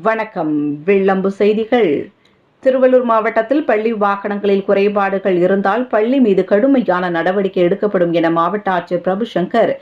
வணக்கம். வில்லம்பு செய்திகள். திருவள்ளூர் மாவட்டத்தில் பள்ளி வாகனங்களில் குறைபாடுகள் இருந்தால் பள்ளி மீது கடுமையான நடவடிக்கை எடுக்கப்படும் என மாவட்ட ஆட்சியர் பிரபுசங்கர்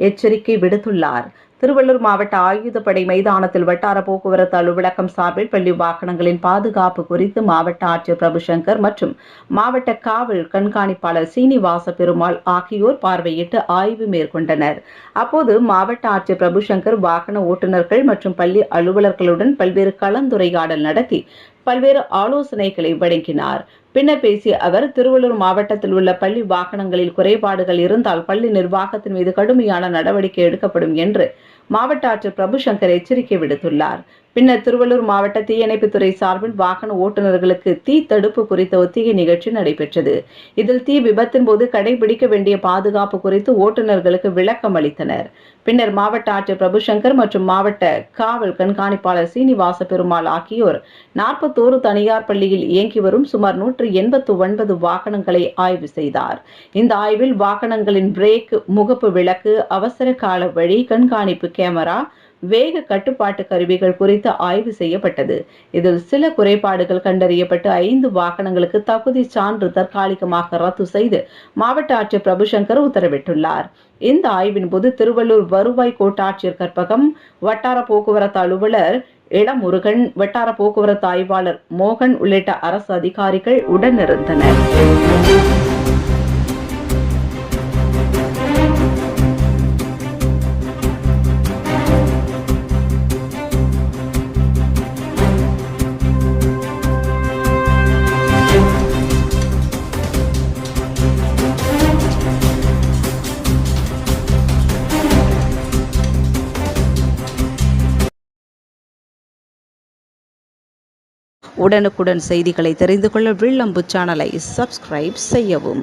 எச்சரிக்கை விடுத்துள்ளார். திருவள்ளூர் மாவட்ட ஆயுதப்படை மைதானத்தில் வட்டார போக்குவரத்து அலுவலகம் சார்பில் பள்ளி வாகனங்களின் பாதுகாப்பு குறித்து மாவட்ட ஆட்சியர் பிரபுசங்கர் மற்றும் மாவட்ட காவல் கண்காணிப்பாளர் சீனிவாச பெருமாள் ஆகியோர் பார்வையிட்டு ஆய்வு மேற்கொண்டனர். அப்போது மாவட்ட ஆட்சியர் பிரபுசங்கர் வாகன ஓட்டுநர்கள் மற்றும் பள்ளி அலுவலர்களுடன் பல்வேறு கலந்துரையாடல் நடத்தி பல்வேறு ஆலோசனைகளை வழங்கினார். பின்னர் பேசிய அவர், திருவள்ளூர் மாவட்டத்தில் உள்ள பள்ளி வாகனங்களில் குறைபாடுகள் இருந்தால் பள்ளி நிர்வாகத்தின் மீது கடுமையான நடவடிக்கை எடுக்கப்படும் என்று மாவட்ட ஆட்சியர் பிரபுசங்கர் எச்சரிக்கை விடுத்துள்ளார். பின்னர் திருவள்ளூர் மாவட்ட தீயணைப்புத்துறை சார்பில் வாகன ஓட்டுநர்களுக்கு தீ தடுப்பு குறித்த ஒத்திகை நிகழ்ச்சி நடைபெற்றது. இதில் தீ விபத்தின் போது கடைபிடிக்க வேண்டிய பாதுகாப்பு குறித்து ஓட்டுநர்களுக்கு விளக்கம் அளித்தனர். பின்னர் மாவட்ட ஆட்சியர் பிரபுசங்கர் மற்றும் மாவட்ட காவல் கண்காணிப்பாளர் சீனிவாச பெருமாள் ஆகியோர் 41 தனியார் பள்ளியில் இயங்கி வரும் சுமார் 189 வாகனங்களை ஆய்வு செய்தார். இந்த ஆய்வில் வாகனங்களின் பிரேக், முகப்பு விளக்கு, அவசர கால வழி, கண்காணிப்பு கேமரா, வேக கட்டுப்பாட்டு கருவிகள் குறித்து ஆய்வு செய்யப்பட்டது. இதில் சில குறைபாடுகள் கண்டறியப்பட்டு 5 வாகனங்களுக்கு தகுதி சான்று தற்காலிகமாக ரத்து செய்து மாவட்ட ஆட்சியர் பிரபுசங்கர் உத்தரவிட்டுள்ளார். இந்த ஆய்வின் போது திருவள்ளூர் வருவாய் கோட்டாட்சியர் கற்பகம், வட்டார போக்குவரத்து அலுவலர் இளமுருகன், வட்டார போக்குவரத்து ஆய்வாளர் மோகன் உள்ளிட்ட அரசு அதிகாரிகள் உடனிருந்தனர். உடனுக்குடன் செய்திகளை தெரிந்து கொள்ள வில்லம்பு சேனலை சப்ஸ்கிரைப் செய்யவும்.